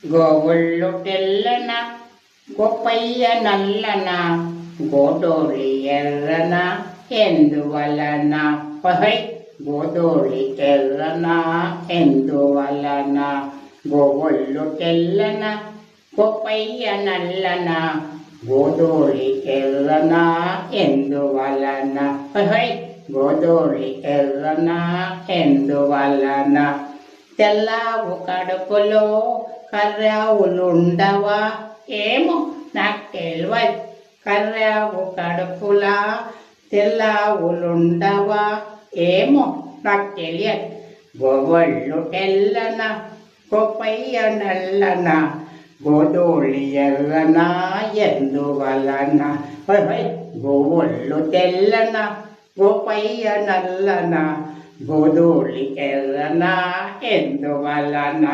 గోవుళ్ళు తెల్లన గొప్పయ్య నల్లన గోడోలి ఎర్రన ఎందువలన గోదోళి ఎర్రన ఎందువలన గోవుళ్ళు తెల్లన గొప్పయ్య నల్లన గోదోళి ఎర్రన ఎందువలన గోదోళి ఎర్రన ఎందువలన తెల్లావు కడుపులో కర్రావులుండవా ఏమో నాకు తెలియదు కర్రావు కడుపులా తెల్లావులుండవా ఏమో నాకు తెలియదు గోవళ్ళు తెల్లన గొప్పయ్య నల్లన గోదోళి ఎర్రన ఎందువలన గోవుళ్ళు తెల్లన గొప్పయ్య నల్లన గోదోళి ఎర్రన ఎందువలన